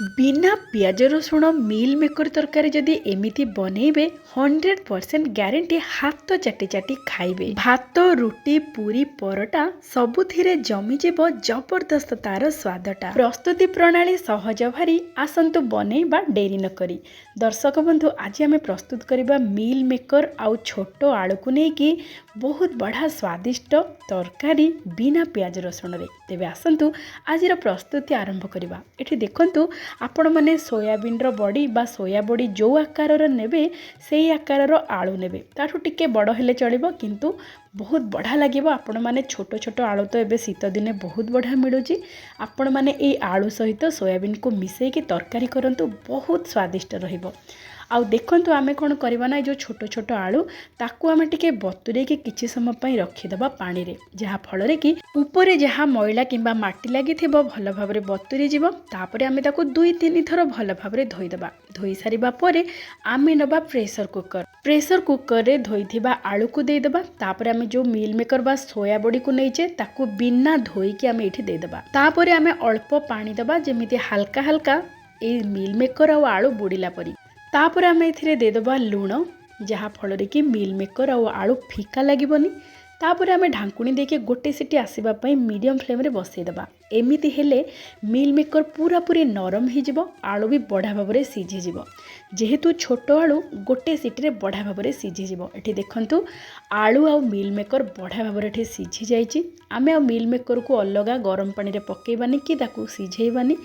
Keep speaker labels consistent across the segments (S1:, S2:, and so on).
S1: बिना पियाज रसुण मिल मेकर तरकारी जदि एमिति बनइबे 100% ग्यारंटी हाथ चाटी चाटी खाइबे। भात रुटी पूरी परोटा सबुथिरे जमीजिब जबरदस्त तार स्वादटा। प्रस्तुति प्रणाली सहज भारी आसंतु बनइबा डेरी न करी। दर्शक बंधु आज आमे प्रस्तुत करिबा मिल मेकर आउ छोट आलू को नेकी बहुत बड़ा स्वादिष्ट तरकारी बिना पियाज रसुण रे। तेबे आसंतु आजिर प्रस्तुति आरंभ करिबा। एठी देखंतु आपण माने सोयाबीन रो बड़ी बा सोया बड़ी जो आकार नेबे सेही आकार आलू नेबे। ताठू टिके बड़ हेले चलिबो किंतु बहुत बढ़िया लगे। आपण माने छोट छोट आलू तो एबे शीत दिने बहुत बढ़िया मिलूची। आपण माने ए आलू सहित सोयाबीन को मिसेकी तरकारी करंतु बहुत स्वादिष्ट रहिबो। आउ देखंतु आमे कोन करबा ना जो छोट छोट आलू ताकू आमे टिके बतुरे के किछि समय पई रखिदबा पानी रे, जहा फल रे कि ऊपरे जहा मैला किंबा माटी लागि थिबो भल भाबरे बतुरी जिवो। तापरे आमे ताकू 2-3 थर भल भाबरे धोइदबा। धोई सारिबा परे आमे नबा प्रेशर कुकर रे धोइथिबा आलू को देइदबा। तापरे आमे जो मिल मेकर बा सोया बड़ी को नैचे ताकू बिना धोई के आमे एठी देइदबा। तापरे आमे अल्प पानी दबा जेमिति हल्का हल्का ए मिल मेकर आ आलू बुड़ीला परी। तापर आमे एथिरे देदबा लूण, जहा फल रे कि मिल मेकर आ आलू फीका लागिबनी। तापर आमे ढांकुणी देके गोटे सीटी आसीबा पई मीडियम फ्लेम रे बसई दबा। एमिति हेले मिल मेकर पूरा पूरी नरम ही जिवो, आलू भी बढ़िया भाबरे सीझी जिवो। जेहेतु छोट आलू गोटे सीटी रे बढ़िया भाबरे सीझी जिवो। एठी देखंतु आलू आ मिल मेकर बढ़िया भाबरे एठी सीझी जाईची। आमे आ मिल मेकर को अलगा गरम पानी रे पकेइबानी कि ताकू सीझेइबानी।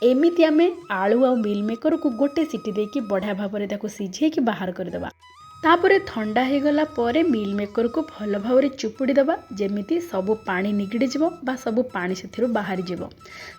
S1: एमिति आमे आलू आ मिल मेकर को गोटे सीटी देकी बढ़िया भाबरे ताकू सीझेकी बाहर करदेबा। तापरे ठंडा हो गला परे मिल मेकर को भल भाबरे चुपुड़ी दबा जेमिति सबु पानी निगड़ी जिवो बा सबु पानी सेथिरु बाहरी जिवो।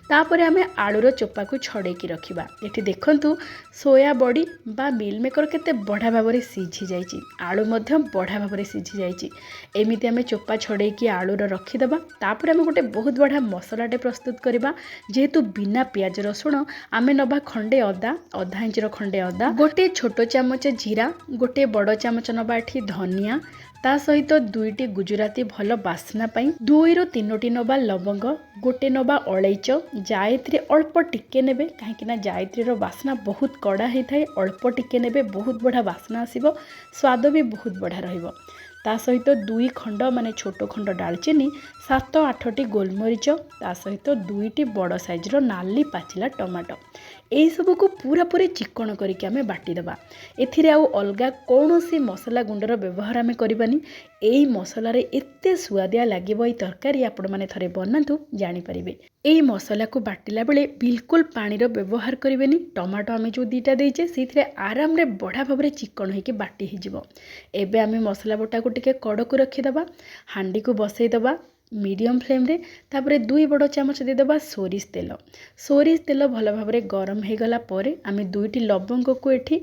S1: तापरे आमे आलूर चोपा को छड़ेकी रखिबा। एठी देखंतु सोया बड़ी बा मिल मेकर केते बढ़िया भाबरे सीझी जाईची, आलू मध्य बढ़िया भाबरे सीझी जाईची। एमिति आमे चोपा छड़ेकी आलूर रखिदबा। तापरे आमे गोटे बहुत बढ़िया मसलाटे प्रस्तुत करिबा। जेहेतु बिना पियाज रसुण आमे नबा खंडे अदा, आधा इंचर खंडे अदा, गोटे छोट चामच जीरा, गोटे बड़ चामच नबा एठी धनिया, ता सहित 2टी गुजराती भल बास्ना पाई, 2-3टी नबा लवंग, गोटे नबा अलैच, जायत्री अल्प टिके नेबे कहीं जायत्री बास्ना बहुत कड़ा होता है। अल्प टिके नेबे बहुत बढ़िया बास्ना आसीबो, स्वाद भी बहुत बढ़िया रहिबो। ता सहित 2 खंड माने छोट खंड डालचीनी, 7-8टी गोलमरीच, ता सहित 2टी बड़ साइजर नाली पाचिला टमाटो। यही सब को पूरा पूरी चिकन करके आमे बाटी दबा। एथिरे आउ अलगा कौनसी मसला गुंडर व्यवहार आमे करिबानी। एई मसला रे एत्ते सुआदिया लागिबो। ई तरकारी आपण माने थरे बनातु जानि परिबे। एई मसला को बाटिला बेले बिल्कुल पानी रो व्यवहार करिवेनी। टमाटो आमे जो 2टा देइचे सेथिरे आराम रे बढ़िया भाबरे चिकन होइके बाटी हि जिवो। एबे आमे मसला बोटा को टिके कड़क रखि दबा। हांडी को बसई दबा मीडियम फ्लेम रे। तापरे 2 बड़ चामच दे दबा सोरिष तेल भल भाबरे गरम हे गला परे आमे 2टी लवंग को एठी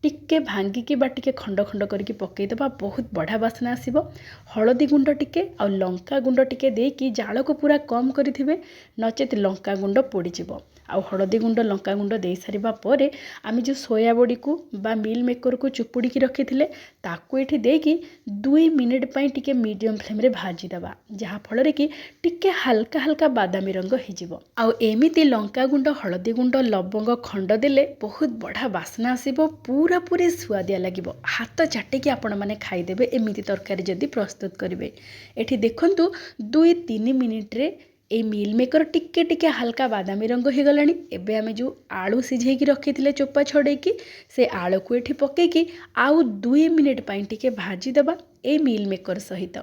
S1: टिके भांगिकी बा टिके खंड खंड करके पकई दबा। बहुत बढ़िया बास्ना आसीबो। हळदी गुंड टिके आ लंका गुंड टिके देकी जाल को पूरा कम करिथिबे, नचेत लंका गुंड पोड़ी जिवो। आ हळदी गुंड लंका गुंड दे सारिबा परे आमे जो सोया बड़ी को बा मिल मेकर को चुपुड़ी की रखिथिले ताकू एठी देकी 2 मिनिट पई टिके मीडियम फ्लेम रे भाजी दबा, जहा फल रे कि टिके हल्का हल्का बादामी रंग हि जिवो। आ एमिति लंका गुंड हळदी गुंड लवंग खंड देले बहुत बढ़िया बास्ना आसीबो, पूरा पूरी सुआदिया लागिबो। हाथ चाटिकी आपण माने खाइदेबे एमिति तरकारी जदि प्रस्तुत करिवे। एठी देखंतु 2-3 मिनिट रे ए मिल मेकर टिके टिके हल्का बादामी रंग हो गलानी। एबे आमे जो आलू सिझेकी रखिथिले चोपा छड़ेकी से आलू को एठी पकेकी आउ 2 मिनिट पई टिके भाजी दबा ए मिल मेकर सहित।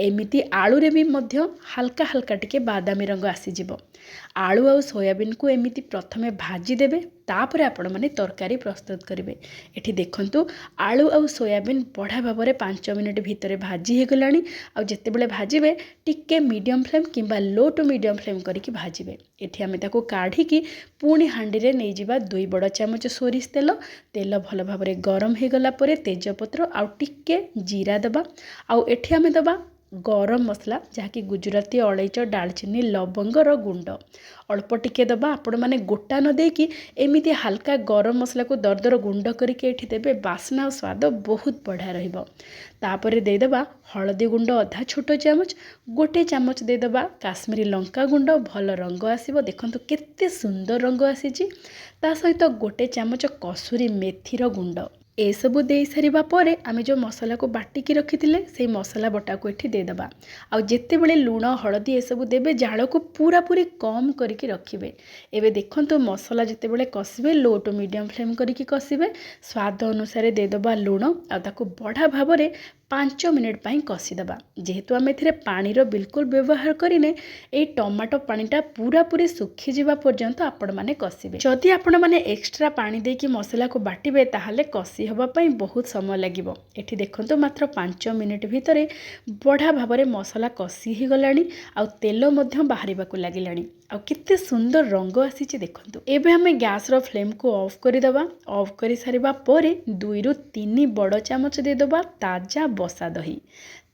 S1: एमिति आलू रे भी मध्य हल्का हल्का टिके बादामी रंग आसी जिवो। आलू आ सोयाबीन को एमिति प्रथमे भाजी देबे, तापरे आपण माने तरकारी प्रस्तुत करिवे। एठी देखंतु आलू आ सोयाबीन बढ़िया भाबरे 5 मिनिट भितरे भाजी हे गलानी। आ जेते बेले भाजिबे टिके मीडियम फ्लेम किंबा लो टू मीडियम फ्लेम करके भाजिबे। एठी आमे ताको काढिकी पुणी हांडी रे नै जिबा 2 बड़ चामच सोरिष तेल भल भाबरे गरम हे गला परे तेजपत्र आ टिके जीरा दबा। आउ एठी आमे दबा गरम मसला जहाँकि गुजराती अलैच डालचिनी लवंगर गुंड अल्प टिके दबा आपण मैंने गोटा न देकी एमिति हल्का गरम मसला को दरदर गुंड करके एठी देबे बास्ना और स्वाद बहुत बढ़िया रहिबो। तापरे देदेबा हलदी गुंड अधा छोट चामच गोटे चामच देदेबा काश्मीरी लंका गुंड भल रंग आसीबो। देखंतु केते सुंदर रंग आसीची। ता सहित गोटे चामच कसूरी मेथीर गुंड ए सबु दे सारिबा परे आमे जो मसला को बाटिकी रखिथिले से मसला बटा को एठी दे दबा। आ जेते बेले लूण हळदी ए सबु देबे जाळ को पूरा पूरी कम करके रखिबे। एबे देखंतु मसला जेते बेले कसिबे लो टू मीडियम फ्लेम करके कसिबे। स्वाद अनुसार दे दबा लूण आ ताको बढा भाबरे 5 मिनिट पाई कसीदबा। जेहेतु आम ए पानीर बिल्कुल व्यवहार करें ये टमाटो पानीटा पूरा पूरी सुखी जावा पर्यंत आपण मैंने कसिबे। जदि आपण मैंने एक्स्ट्रा पानी देकी मसला को बाटिबे ताहले कसी हवा पाई बहुत समय लागिबो। एठी देखंतु मात्र 5 मिनिट भितरे बढ़िया भाबरे मसला कसी ही गलानी आ तेल मध्य बाहरिबाकू लागिलानी आ केते सुंदर रंग आसीची देखंतु। एबे हमें गैस रो फ्लेम को ऑफ करि दबा। ऑफ करि सारिबा परे 2 ରୁ 3 बड़ चामच दे दबा ताजा बसा दही।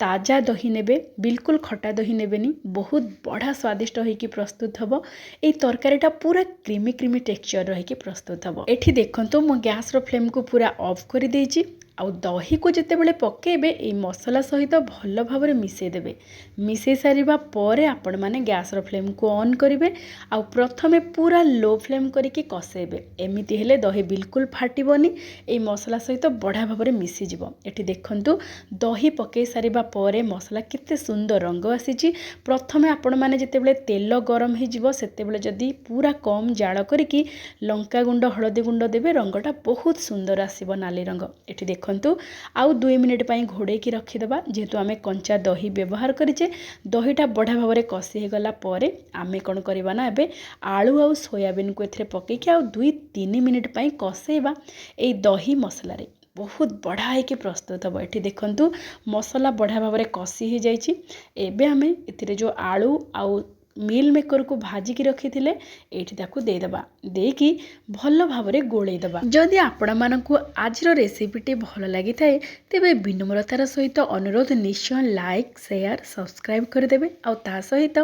S1: ताजा दही नेबे बिल्कुल खटा दही नेबेनी बहुत बढ़िया स्वादिष्ट होइकी प्रस्तुत हबो। एई तरकारीटा पूरा क्रीमी क्रीमी टेक्सचर रहिकी प्रस्तुत हबो। एठी देखंतु मो गैस रो फ्लेम को पूरा ऑफ करि देइची। आउ दही को जिते बड़े पकेबे ए मसला सहित भल भाव मिसई देबे। मिसई सारिबा परे आपण माने गैस रो फ्लेम को ऑन करिवे आउ प्रथमे पूरा लो फ्लेम करिके कसेबे। एमिति हेले दही बिल्कुल फाटिबोनी ए मसला सहित बढ़िया भाव मिसी जिवो। एठी देखंतु दही पके सारिबा परे मसला केते सुंदर रंग आसीची। प्रथमे आपण माने जिते बड़े तेल गरम हे जिवो सेते बड़े जदी पूरा कम जाळ करिकी लंका गुंड हळदी गुंड देबे रंगटा बहुत सुंदर आसीबो नाली रंग। एठी देखंतु आउ 2 मिनिट पाई घोड़े की रखिदबा। जेहेतु आमे कंचा दही व्यवहार करिचे दहीटा बढ़िया भाव कसी हे गला परे आमे कोन करबा ना एबे आलू आउ सोयाबीन को एथरे पकेकी आउ 2-3 मिनिट पाई कसेबा ए दही मसला रे बहुत बढ़िया है कि प्रस्तुत हम। ये देखंतु मसला बढ़िया भाव में कसी हो जाइए। एबे आमे एथिरे जो आलू आउ मिल मेकर को भाजिकी रखी थे ये देदेबा देकी भल भाव में गोलई दबा। जदि आपण मानकु आजिर रेसिपीटी भल लगी थाए तेबे विनम्रतार सहित अनुरोध निश्चय लाइक शेयर सब्सक्राइब करदेबे आ ता सहित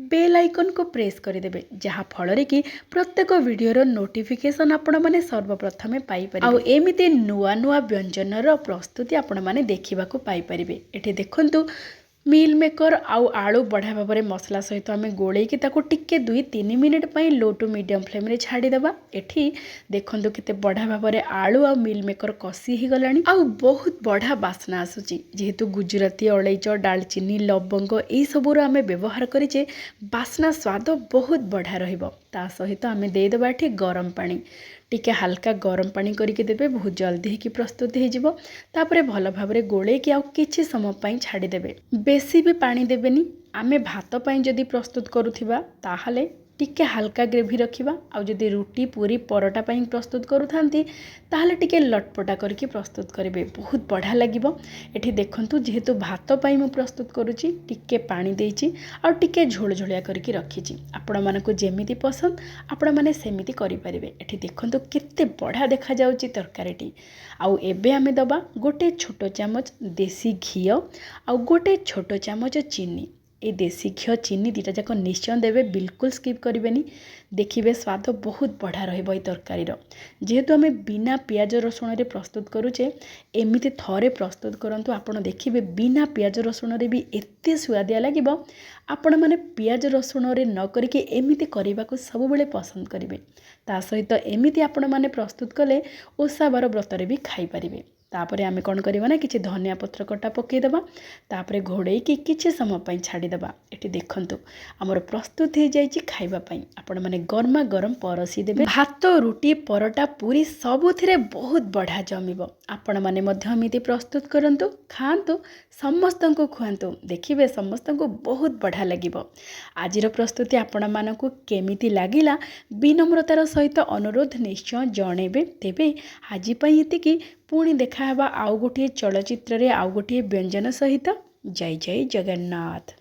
S1: बेल आइकन को प्रेस करदेबे जहा फल कि प्रत्येक वीडियोर नोटिफिकेशन आपण माने सर्वप्रथमे पाई परिबे। आ एमिति नुआ नुआ व्यंजनर प्रस्तुति आपण माने देखिबाकू पाई परिबे। एठी देखंतु मिल मेकर आउ आलू बढ़िया भाव में मसला सहित आम गोलैकी टिके 2-3 मिनिट पाई लो टू मीडियम फ्लेम रे छाड़ीदेवा। एठी देखंतु केते बढ़िया भाव में आलू आ मिल मेकर कसी ही गलानी आउ बहुत बढ़िया बास्ना आसुची। जेहेतु गुजराती अलैच डालचिनी लवंग यही सबूर आम व्यवहार करिचे बास्ना स्वाद बहुत बढ़िया रहिबो। ता सहित आम देदेबा एठी गरम पानी टिके हल्का गरम पानी करके देबे बहुत जल्दी ही प्रस्तुत हो जिवो। तापरे भल भाव में गोलैकी आउ किछि समय पाई छाड़ी देबे। बेसी भी पानी देबेनी। आमे भात पाई जदि प्रस्तुत करूथिबा ताहले टिके हल्का ग्रेवी रखिबा आउ जदि रुटी पूरी परोटा पाई प्रस्तुत करूथांती ताहले टिके लटपटा करके प्रस्तुत करेंगे बहुत बढ़िया लगिबो। एठी देखंतु जेहेतु भात पाई मु प्रस्तुत करूची टिके पानी देइची आउ टिके झोल झोलिया करके रखीची। आपण मानकु जेमिति पसंद आपण माने सेमिति करि परिबे। एठी देखंतु केते बढ़िया देखा जाउची तरकारीटी। आउ एबे आमे दबा गोटे छोटो चामच देसी घी आउ गोटे छोटो चामच चीनी। ए देसी घी चीनी दीटा जाक निश्चय देवे बिल्कुल स्किप करेंगे। देखिए स्वाद बहुत बढ़िया रही तरकारीर। जेहेतु आम बिना पियाज रसुण रे प्रस्तुत करुचे एमिति थरे प्रस्तुत करंतु आपण देखिए बिना पियाज रसुण रे भी एते स्वादिया लगे। आपण माने पियाज रसुण रे न करके एमिति करने को सब बेले पसंद करेंगे। ता सहित एमिति आपण माने प्रस्तुत कले ओषा बार व्रतरे भी खाई पारिबे। तापरे आमे कौन करवा ना किछि धनिया पत्र कटा पकेदेबा तापरे घोड़ेकी किछि समय पाई छाड़ीदेबा। एटी देखंतु आमर प्रस्तुत हो जाइछि खाइबा पाई। आपण माने गरमा गरम परसी देबे। भात रुटी परोटा पूरी सबुथिरे बहुत बढ़िया जमिबो। आपण माने मध्य एमिति प्रस्तुत करंतु खांतु समस्तंको खुआंतु देखिबे समस्तंको बहुत बढ़िया लागिबो। आजिर प्रस्तुति आपण मानकु केमिति लागिला विनम्रतार सहित अनुरोध निश्चय जणेबे। तेबे आजि पई एतिकी पुणी देखा आउ गोटे चलचित्र रे आउ गोटे व्यंजन सहित। जय जय जगन्नाथ।